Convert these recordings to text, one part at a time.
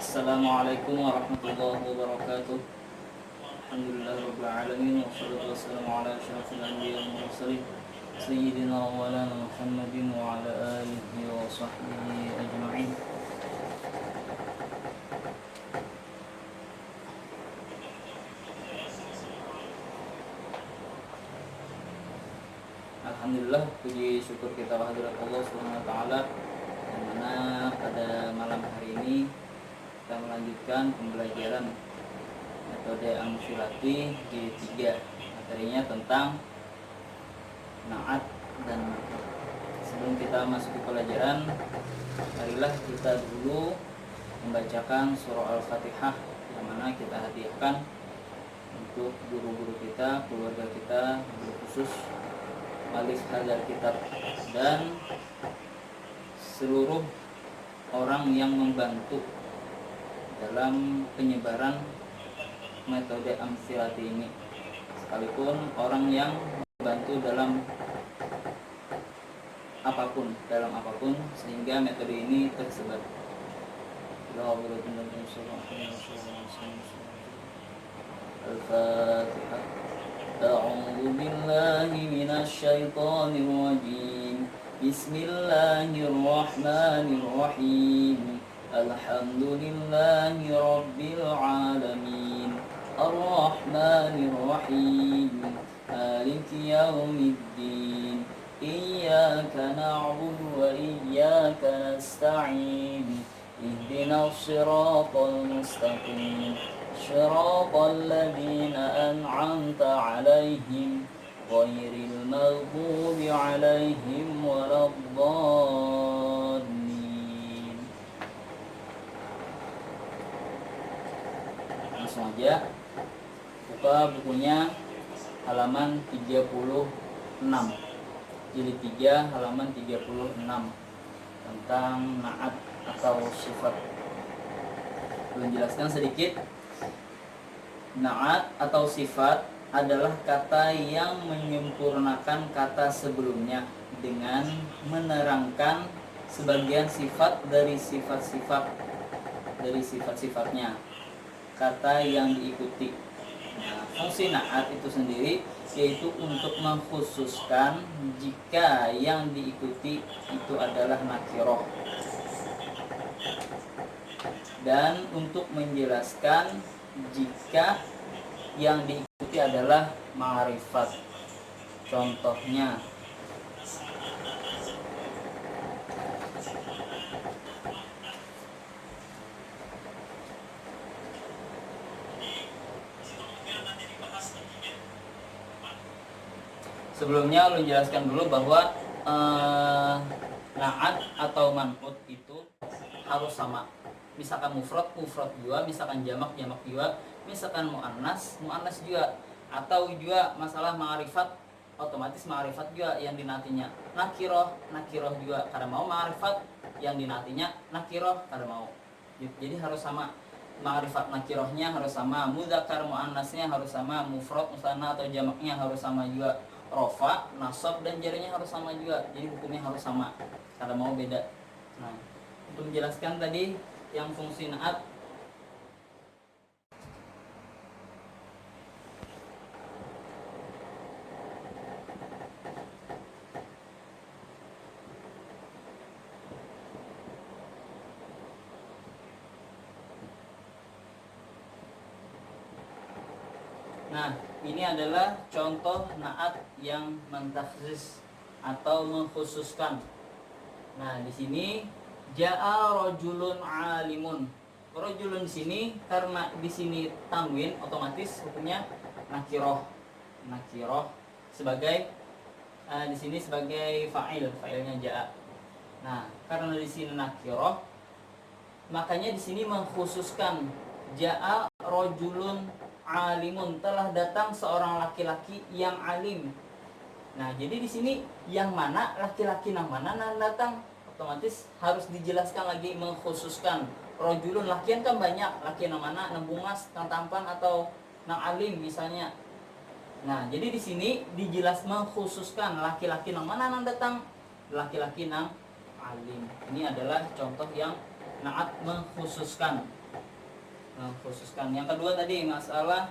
Assalamualaikum warahmatullahi wabarakatuh. Alhamdulillahirabbil alamin wassalatu wassalamu ala asyrafil anbiya'i wal mursalin sayyidina wa maulana Muhammadin wa ala alihi wa sahbihi ajma'in. Alhamdulillah, puji syukur kita kehadirat Allah Subhanahu wa taala, yang mana pada malam hari ini kita melanjutkan pembelajaran metode Amthilati jilid 3. Materinya tentang na'at dan man'ut. Sebelum kita masuk ke pelajaran, marilah kita dulu membacakan surah Al-Fatihah, yang mana kita hadiahkan untuk guru-guru kita, keluarga kita, guru khusus Alif Hadal Kitab, dan seluruh orang yang membantu dalam penyebaran metode Amthilati ini, sekalipun orang yang membantu dalam apapun, sehingga metode ini tersebar. Al-Fatihah. A'udzu billahi minasy syaithanir rajim. Bismillahirrahmanirrahim. Alhamdulillahi rabbil alamin. Ar-Rahmanir Rahim. Maliki yaumiddin. Iyyaka na'budu wa iyyaka nasta'in. Ihdinas siratal mustaqim. Shiratal ladzina an'amta 'alaihim ghairil maghdubi 'alaihim waladdallin. Langsung aja buka bukunya halaman 36, jilid 3 halaman 36, tentang na'at atau sifat. Belum jelaskan sedikit. Na'at atau sifat adalah kata yang menyempurnakan kata sebelumnya dengan menerangkan sebagian sifat dari sifat-sifatnya, kata yang diikuti. Nah, fungsi na'at itu sendiri yaitu untuk mengkhususkan jika yang diikuti itu adalah nakiroh, dan untuk menjelaskan jika yang diikuti adalah ma'rifat. Contohnya, sebelumnya ulun jelaskan dulu bahwa na'at atau man'ut itu harus sama. Misalkan mufrad juga, misalkan jamak juga, misalkan muannas juga, atau juga masalah ma'rifat, otomatis ma'rifat juga yang dinatinya nakiroh juga karena mau, ma'rifat yang dinatinya nakiroh karena mau. Jadi harus sama, ma'rifat nakirohnya harus sama, mudzakkar muannasnya harus sama, mufrad musanna atau jamaknya harus sama juga, rofa, nasab dan jarnya harus sama juga. Jadi hukumnya harus sama karena mau beda. Nah, untuk menjelaskan tadi yang fungsi na'at, nah ini adalah contoh na'at yang mentakhsis atau mengkhususkan. Nah, di sini ja'a rajulun alimun. Rajulun di sini karena di sini tanwin, otomatis hukumnya nakiroh sebagai di sini sebagai fa'ilnya ja'a. Nah, karena di sini nakirah, makanya di sini mengkhususkan ja'a rojulun alimun, telah datang seorang laki-laki yang alim. Nah, jadi di sini yang mana laki-laki yang mana datang, otomatis harus dijelaskan lagi, mengkhususkan rojulun, lakian kan banyak, laki yang mana, nang bungas, nang tampan, atau nang alim misalnya. Nah, jadi di sini dijelas mengkhususkan laki-laki nang mana nang datang, laki-laki nang alim. Ini adalah contoh yang naat mengkhususkan. Mengkhususkan. Yang kedua tadi masalah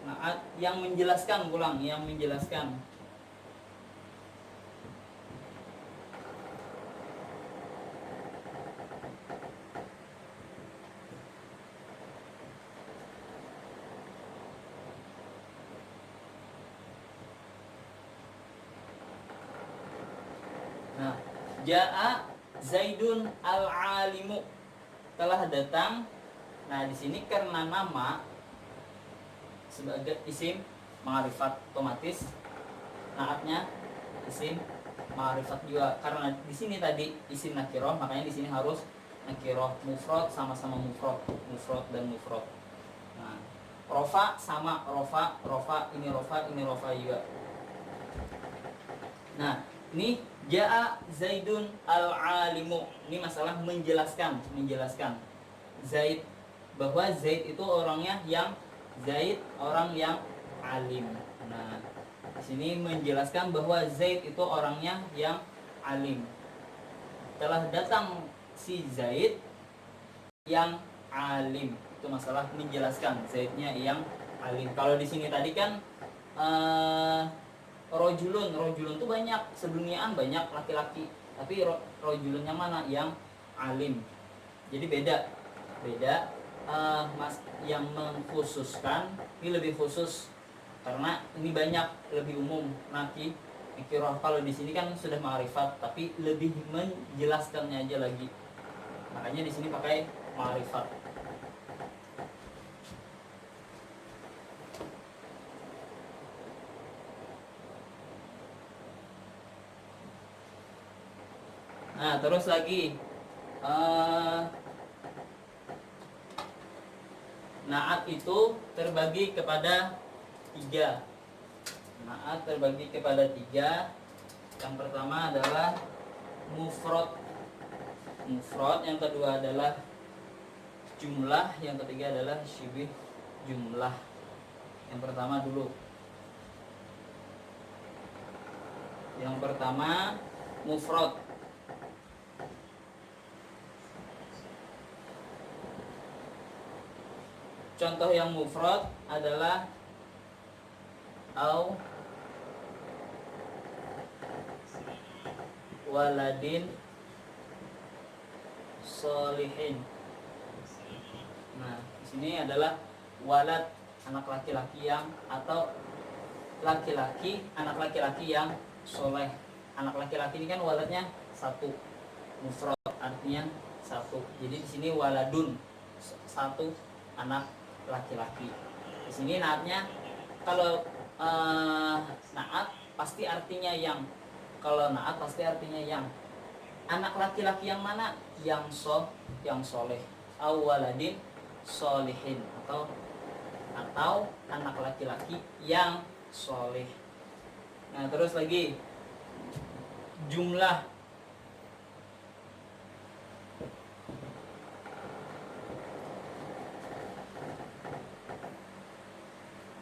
naat yang menjelaskan, ulang, yang menjelaskan. Nah, ja'a Zaidun al-alimu, telah datang. Nah, di sini karena nama sebagai isim ma'rifat, otomatis naatnya isim ma'rifat juga. Karena di sini tadi isim nakirah, makanya di sini harus nakirah. Mufrad sama-sama mufrad dan mufrad. Nah, rofa sama rofa ini rofa juga. Nah, ini ja'a Zaidun al-alimu. Ini masalah menjelaskan. Zaid, bahwa Zaid itu orangnya yang orang yang alim. Nah, di sini menjelaskan bahwa Zaid itu orangnya yang alim. Telah datang si Zaid yang alim. Itu masalah menjelaskan Zaidnya yang alim. Kalau di sini tadi kan rojulun tuh banyak, seduniaan banyak laki-laki, tapi rojulun yang mana? Yang alim. Jadi beda mas, yang mengkhususkan ini lebih khusus karena ini banyak, lebih umum. Nanti nakirah, kalau di sini kan sudah ma'rifat, tapi lebih menjelaskannya aja lagi, makanya di sini pakai ma'rifat. Nah, terus lagi naat itu terbagi kepada 3. Naat terbagi kepada 3. Yang pertama adalah mufrad, yang kedua adalah jumlah, yang ketiga adalah syibih jumlah. Yang pertama dulu. Yang pertama mufrad. Contoh yang mufrad adalah au waladin solihin. Nah, di sini adalah walad, anak laki-laki yang, atau laki-laki, anak laki-laki yang soleh. Anak laki-laki ini kan waladnya 1, mufrad artinya 1. Jadi di sini waladun, 1 anak laki-laki. Di sini naatnya, kalau naat pasti artinya yang. Kalau naat pasti artinya yang. Anak laki-laki yang mana? Yang soleh. Awaladin solihin, atau anak laki-laki yang soleh. Nah, terus lagi jumlah.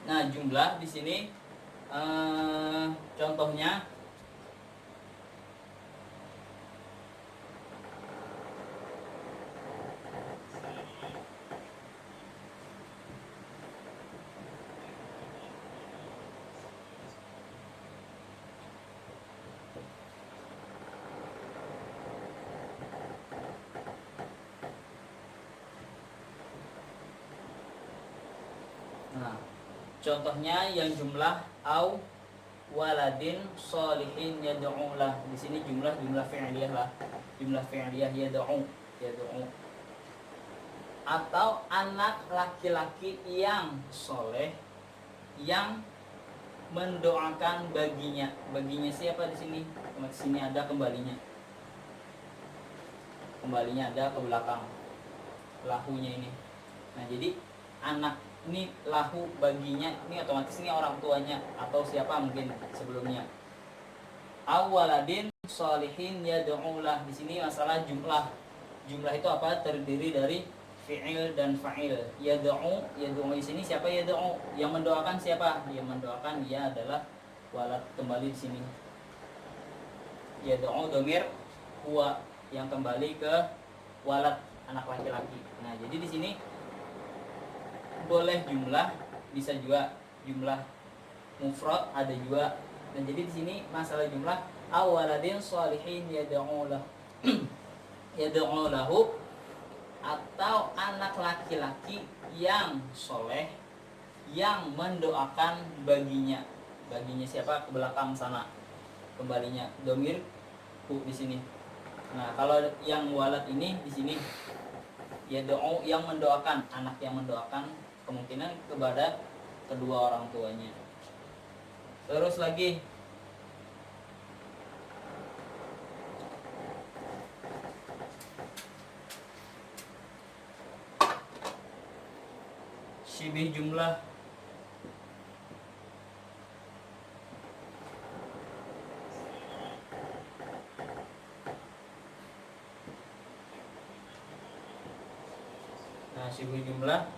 Nah, jumlah di sini contohnya contohnya yang jumlah au waladin solihin yad'ulah. Di sini jumlah fi'liyah lah. Jumlah fi'liyah yad'u. Atau anak laki-laki yang soleh yang mendoakan baginya. Baginya siapa di sini? Di sini ada kembalinya. Kembalinya ada ke belakang. Lahunya ini. Nah, jadi anak ini lahu baginya, ini otomatis ini orang tuanya atau siapa mungkin sebelumnya. Awaladin sholihin yad'ulah. Di sini masalah jumlah. Jumlah itu apa? Terdiri dari fi'il dan fa'il. Yad'u di sini siapa yad'u? Yang mendoakan siapa? Yang mendoakan dia adalah walad, kembali di sini. Yad'u domir huwa, yang kembali ke walad, anak laki-laki. Nah, jadi di sini boleh jumlah, bisa juga jumlah mufrad, ada juga. Dan jadi di sini masalah jumlah awaladin sholihin yad'u lahu yad'u lahu, atau anak laki-laki yang soleh yang mendoakan baginya. Baginya siapa? Ke belakang sana. Kembalinya domir hu di sini. Nah, kalau yang walad ini di sini yad'u yang mendoakan, anak yang mendoakan kemungkinan kepada kedua orang tuanya. Terus lagi syibih jumlah. Nah, syibih jumlah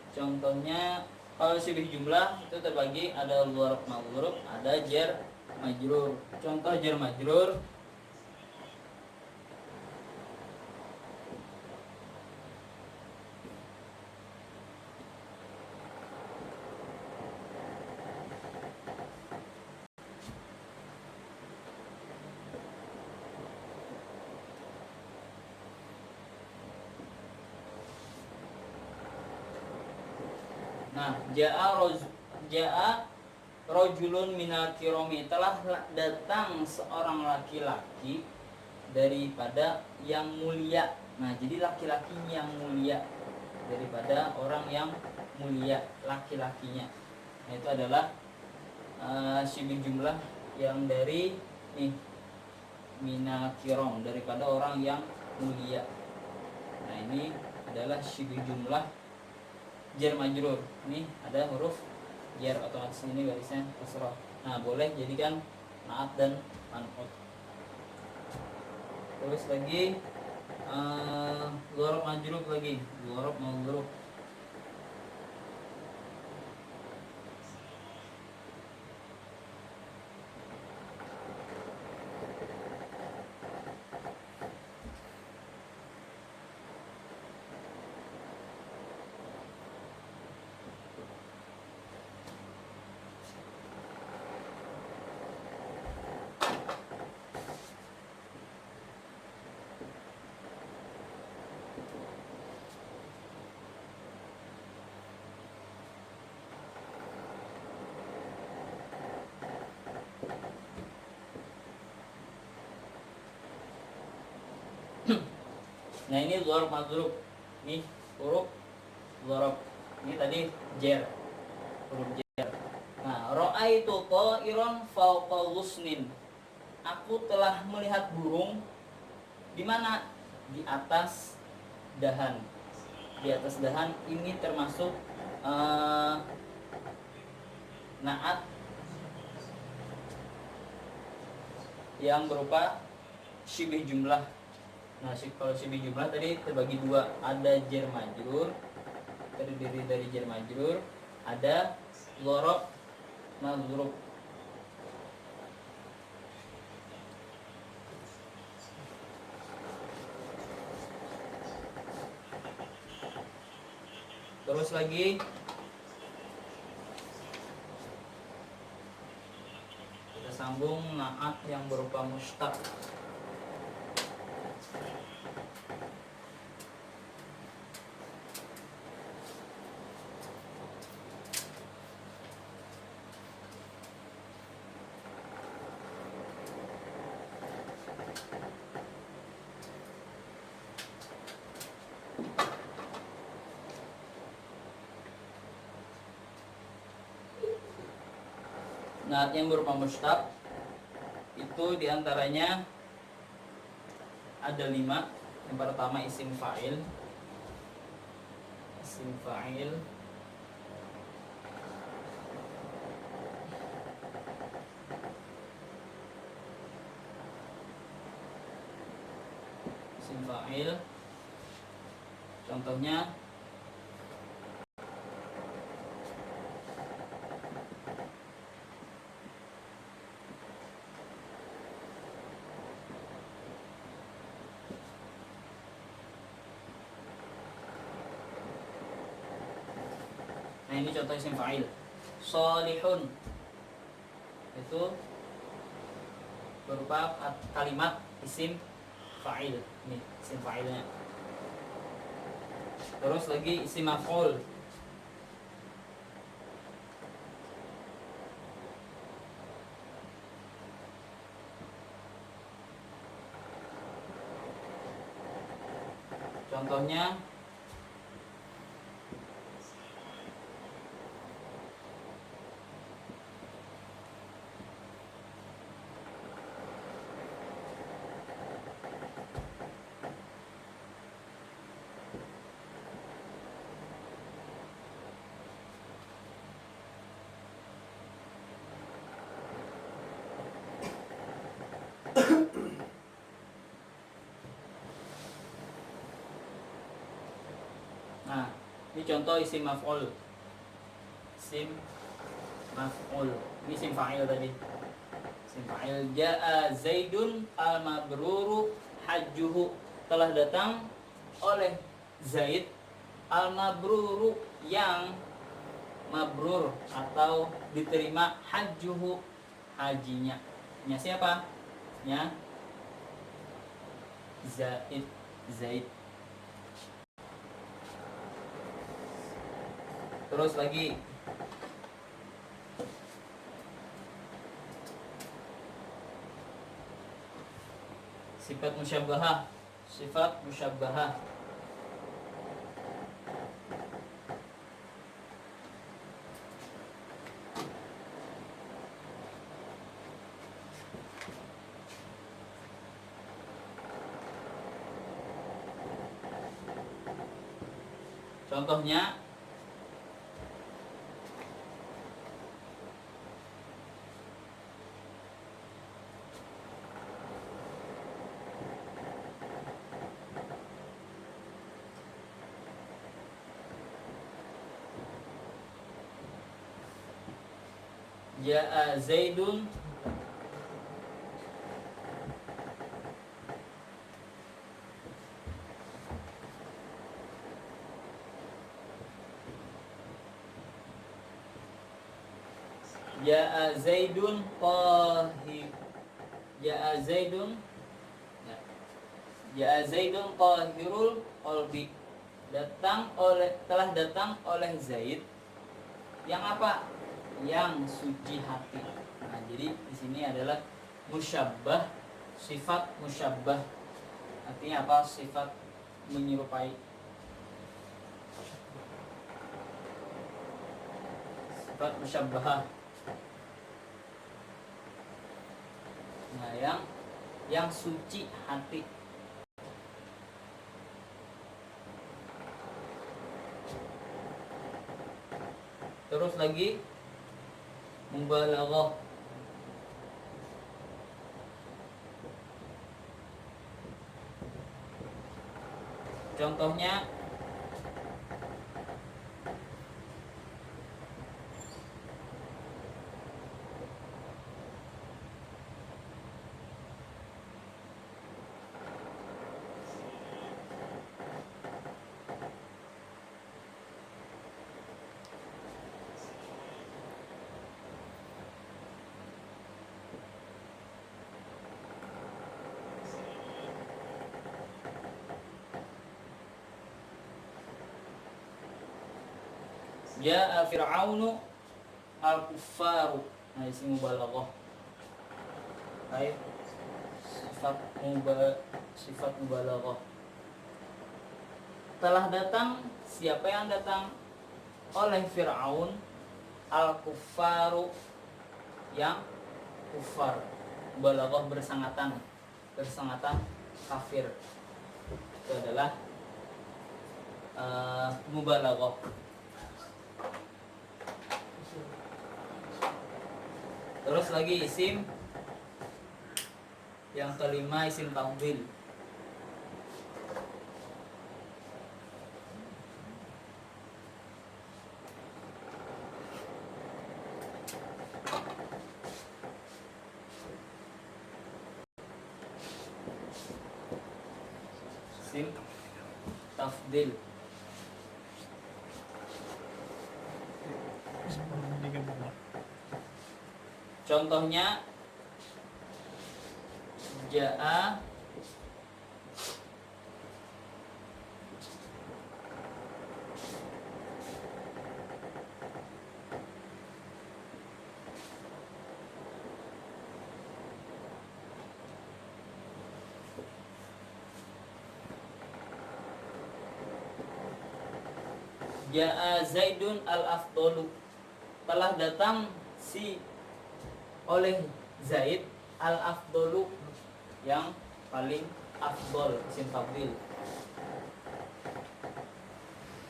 contohnya, kalau syibih jumlah itu terbagi ada dzarf majrur, ada jar majrur. Contoh jar majrur, nah, ja'a rojulun minal kiromi, telah datang seorang laki-laki daripada yang mulia. Nah, jadi laki-laki yang mulia daripada orang yang mulia, laki-lakinya. Nah, itu adalah syibih jumlah yang dari nih minal kirom, daripada orang yang mulia. Nah, ini adalah syibih jumlah jar majrur. Ini ada huruf jar, otomatis ini garisnya kasrah. Nah, boleh jadikan naat dan man'ut. Terus lagi dzarf majrur lagi, dzarf majrur. Nah, ini dzarf majrur. Ini huruf dzarf. Ini tadi jar, huruf jar. Nah, ra'aitu ta'iran fawqa ghusnin. Aku telah melihat burung di mana? Di atas dahan. Di atas dahan ini termasuk naat yang berupa syibih jumlah. Nah, kalau syibih jumlah tadi terbagi dua, ada jar majrur, terdiri dari jar majrur, ada dzarf majrur. Terus lagi kita sambung naat yang berupa mustaq. Naat yang berupa mustaq itu diantaranya ada 5. Yang pertama isim fa'il. Isim fa'il. Isim fa'il. Contohnya nah ini contoh isim fa'il. Sholihun itu berupa kalimat isim fa'il. Ini isim fa'ilnya. Terus lagi isim maf'ul. Contohnya nah, ini contoh isim maf'ul. Isim maf'ul. Ini isim fa'il tadi. Isim fa'il. Ja'a Zaidun al-mabruru hajjuhu. Telah datang oleh Zaid al-mabruru yang mabrur atau diterima hajjuhu hajinya. Nya siapa? Nya Zaid. Zaid. Terus lagi sifat musyabbahah. Sifat musyabbahah. Contohnya Ja'a Zaidun Ja'a Zaidun qahir. Ja'a Zaidun ya. Ja'a Zaidun qahirul qalbi. Telah datang oleh Zaid yang apa? Yang suci hati. Nah, jadi di sini adalah musyabbah, sifat musyabbah. Artinya apa? Sifat menyerupai. Sifat musyabbahah. Nah, yang suci hati. Terus lagi mubalaghah. Contohnya Ja'a Fir'aunu al-kuffaru. Nah, isi mubalaghah. Baik. Sifat mubalaghah. Telah datang, siapa yang datang? Oleh Fir'aun al-kuffaru yang kufar. Mubalaghah bersangatan kafir. Itu adalah mubalaghah. Terus lagi isim yang kelima, isim tafdhil. Isim tafdhil. Contohnya jaa jaa Zaidun al-afdalu. Telah datang si oleh Zaid al-afdalu, yang paling afdol, isim tafdhil.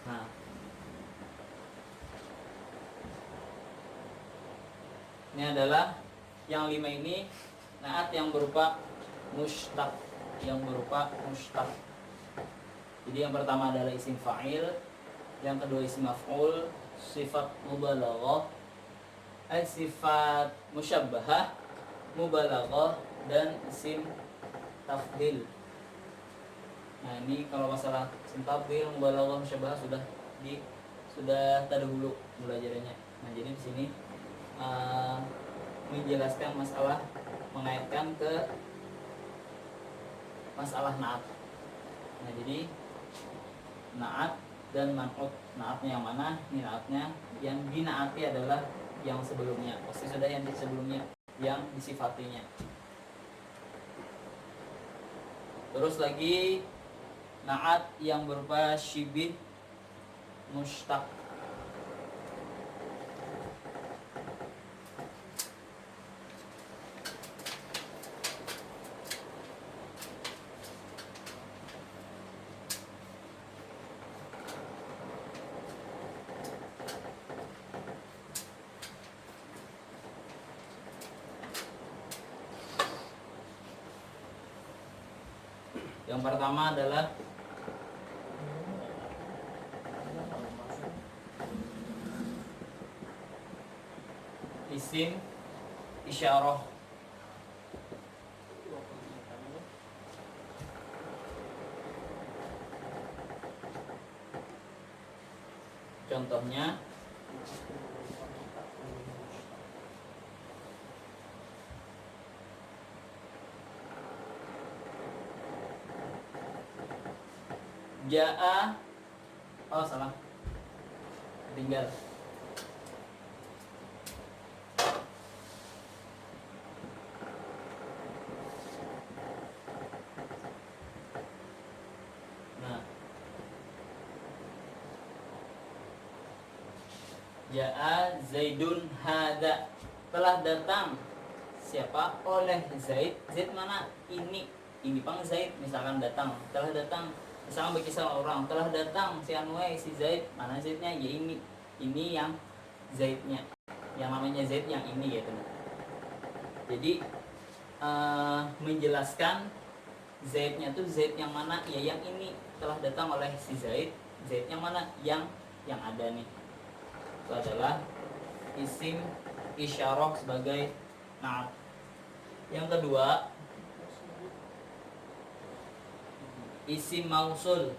Nah, ini adalah yang 5 ini naat yang berupa mushtaq, Jadi yang pertama adalah isim fa'il, yang kedua isim maf'ul, sifat mubalaghah, sifat musyabbahah, mubalaghah, dan isim tafdhil. Nah, ini kalau masalah isim tafdhil, mubalaghah, musyabbahah sudah terdahulu belajarnya. Nah, jadi di sini menjelaskan masalah, mengaitkan ke masalah naat. Nah, jadi naat dan man'ut. Naatnya yang mana? Ini naatnya yang dinaati adalah yang sebelumnya. Pasti sudah yang di sebelumnya, yang disifatinya. Terus lagi naat yang berupa syibih mushtaq. Yang pertama adalah isim isyarah. Contohnya jaa, oh salah, tinggal. Nah, jaa Zaidun hada. Telah datang siapa? Oleh Zaid. Zaid mana? Ini pang Zaid. Misalkan datang, telah datang. Misalkan berkisah orang, telah datang si Anway, si Zaid. Mana Zaidnya? Ya ini yang Zaidnya, yang namanya Zaid yang ini, gitu. Jadi menjelaskan Zaidnya tuh Zaid yang mana? Ya yang ini, telah datang oleh si Zaid. Zaid yang mana? Yang ada nih. Itu adalah isim isyarah sebagai naat. Yang kedua, isim mausul.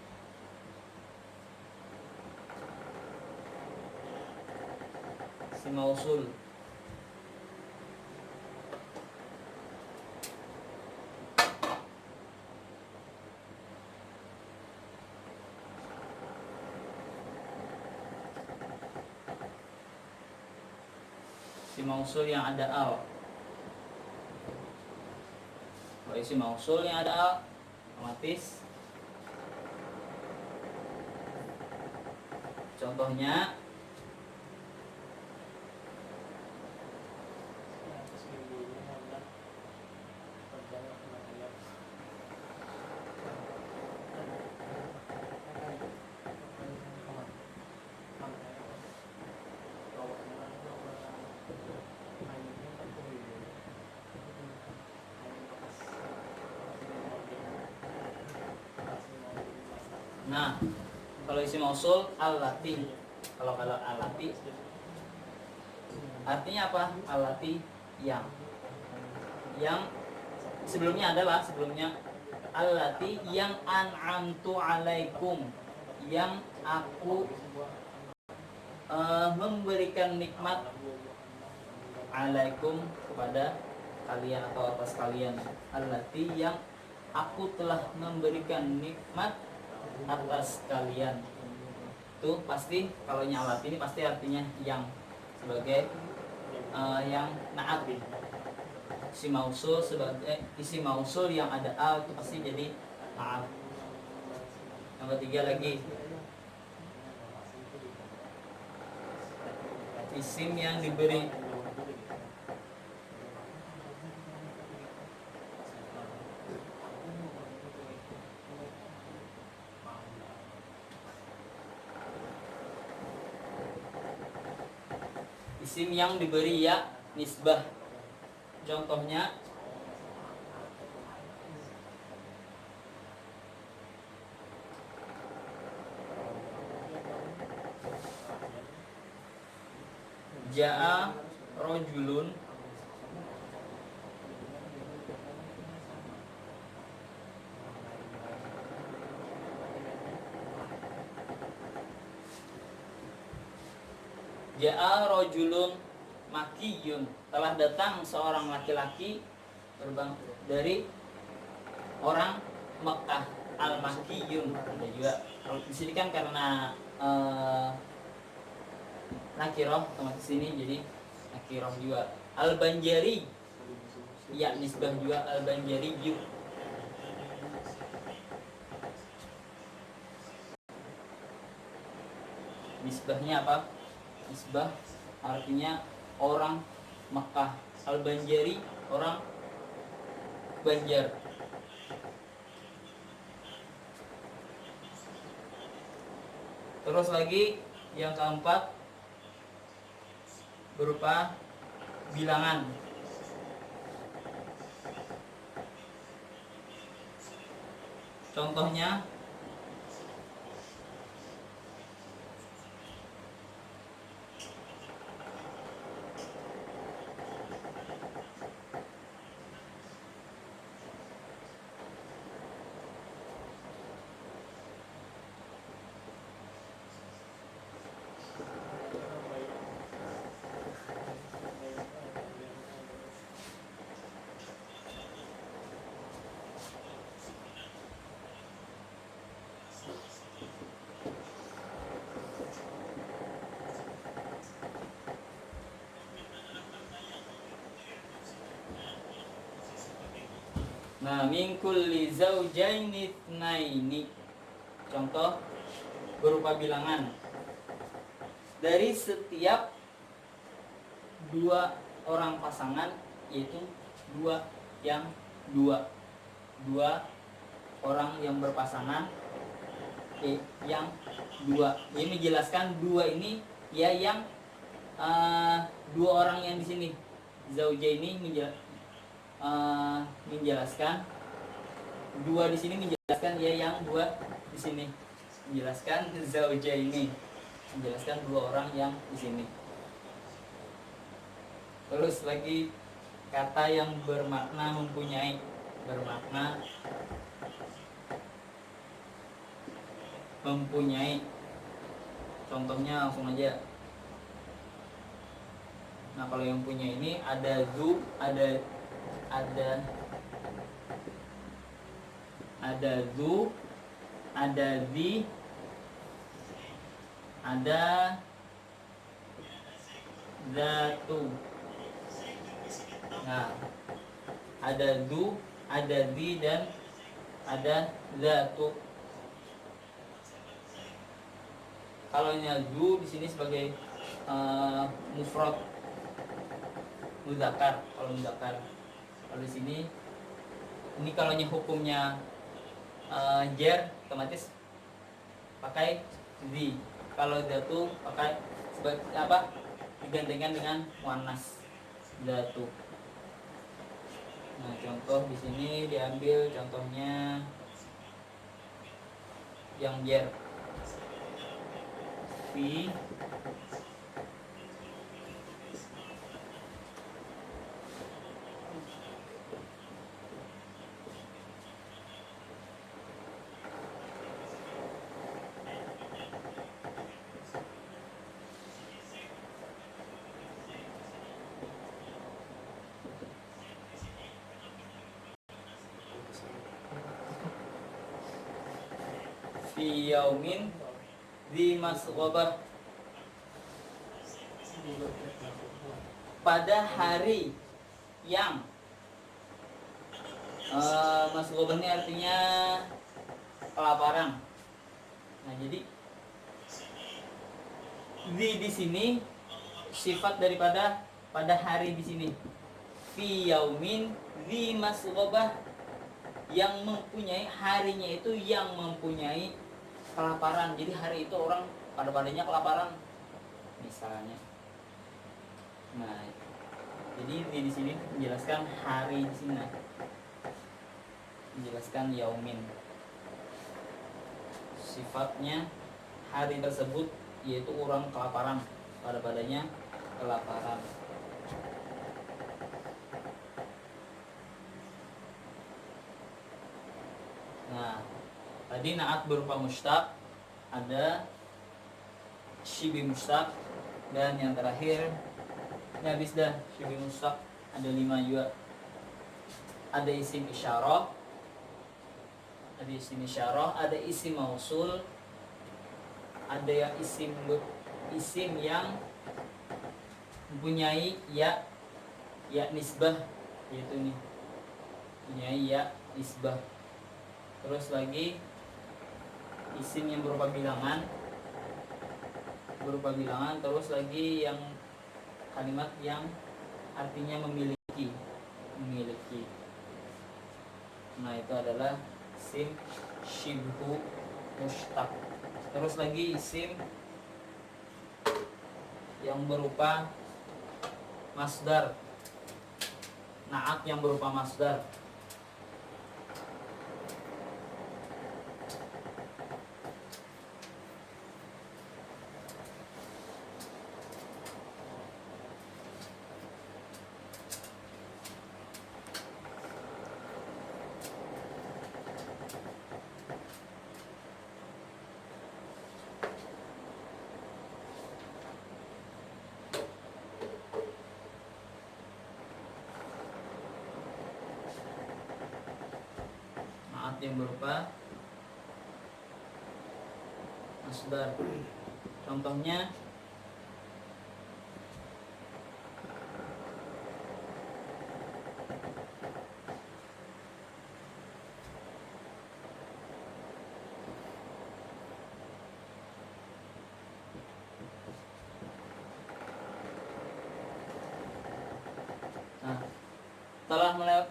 Isim mausul. Isim mausul yang ada al. Kalau isim mausul yang ada al, otomatis contohnya Nah, kalau isim mausul allati. Kalau allati artinya apa? Allati yang sebelumnya allati yang an'amtu alaikum, yang aku memberikan nikmat alaikum kepada kalian atau atas kalian. Allati yang aku telah memberikan nikmat atas kalian. Itu pasti kalau allati ini pasti artinya yang, sebagai yang naat. Isim mausul sebagai isim mausul yang ada al itu pasti jadi naat. Yang ketiga lagi, isim yang diberi ya nisbah. Contohnya ja'a rojulun makiyun, telah datang seorang laki-laki dari orang Mekah. Al-makiyun ada juga. Kalau di sini kan karena nakiroh otomatis sini jadi nakiroh juga. Al-banjari ya nisbah juga, al-banjari yuk. Nisbahnya apa? Nisbah artinya orang Mekah. Al-banjari orang Banjar. Terus lagi yang keempat berupa bilangan. Contohnya min kulli zaujaini tsnaini. Contoh berupa bilangan. Dari setiap dua orang pasangan, yaitu dua orang yang berpasangan, yang dua. Ini menjelaskan dua ini ya yang dua orang yang di sini. Zaujaini menjelaskan dua di sini, menjelaskan ya yang dua di sini, menjelaskan zaujaini, menjelaskan dua orang yang di sini. Terus lagi kata yang bermakna mempunyai, contohnya langsung aja. Nah, kalau yang punya ini ada zu, ada zu, ada zi, ada zatu. Nah, ada zu, ada zi, dan ada zatu. Kalau zu di sini sebagai mufrad mudzakkar. Kalau mudzakkar, kalau di sini ini kalau hukumnya jer otomatis pakai zi. Kalau zatu pakai sebagai apa? Digantikan dengan muannas zatu. Nah, contoh di sini diambil contohnya yang yer. Fi fi yaumin di masghobah, pada hari yang masghobah ini artinya kelaparan. Nah, jadi di sini sifat daripada pada hari di sini. Fi yaumin di masghobah, yang mempunyai harinya itu yang mempunyai kelaparan. Jadi hari itu orang pada-padanya kelaparan misalnya. Nah, jadi di sini menjelaskan hari di sini, menjelaskan yaumin. Sifatnya hari tersebut yaitu orang kelaparan, pada-padanya kelaparan. Nah, tadi naat berupa mustaq, ada syibi mustaq, dan yang terakhir ini habis dah syibi mustaq, ada 5 juga. Ada isim isyarah, ada isim isyarah, ada isim mausul, ada yang isim yang mempunyai ya nisbah, yaitu ini mempunyai ya nisbah. Terus lagi isim yang berupa bilangan, terus lagi yang kalimat yang artinya memiliki. Nah, itu adalah isim syibhu mustaq. Terus lagi isim yang berupa masdar, naat yang berupa masdar. Yang berupa masdar. Contohnya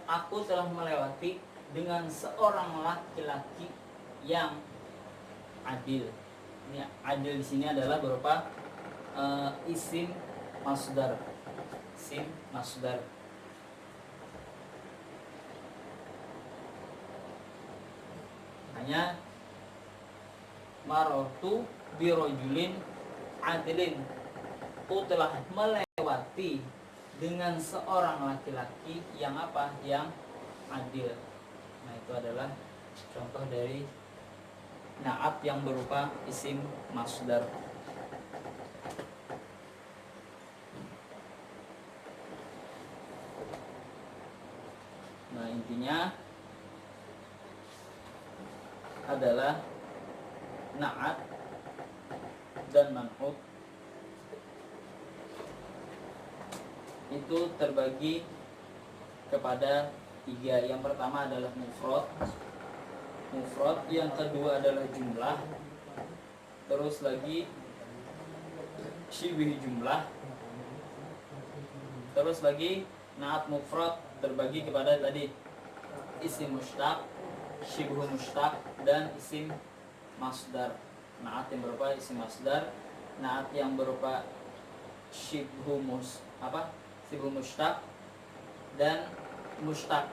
aku telah melewati dengan seorang laki-laki yang adil. Ini adil di sini adalah berupa isim masdar. Isim masdar. Hanya marotu birojulin adilin. Aku telah melewati dengan seorang laki-laki yang apa? Yang adil. Nah, itu adalah contoh dari naat yang berupa isim masdar. Nah, intinya adalah naat dan man'ut itu terbagi kepada 3. Yang pertama adalah mufrad, yang kedua adalah jumlah, terus lagi syibih jumlah, terus lagi naat mufrad terbagi kepada tadi isim mustaq, syibhu mustaq, dan isim masdar. Naat yang berupa isim masdar, naat yang berupa syibhu mustaq dan mustaq.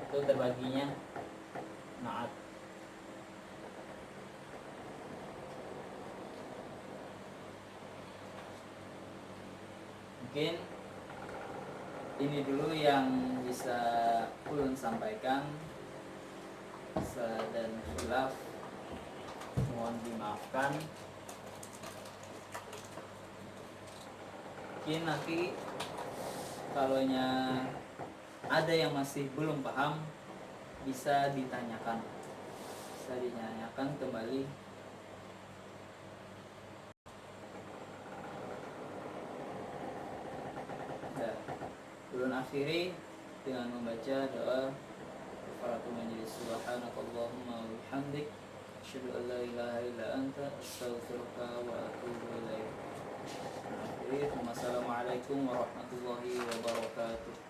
Itu terbaginya naat. Mungkin ini dulu yang bisa ulun sampaikan. Dan khilaf mohon dimaafkan. Mungkin nanti kalau ada yang masih belum paham bisa ditanyakan kembali. Ulun akhiri dengan membaca doa kafaratul majelis. Subhanakallahumma wa bihamdik asyhadu an la ilaha illa anta astaghfiruka wa atubu ilaik. Assalamualaikum warahmatullahi wabarakatuh.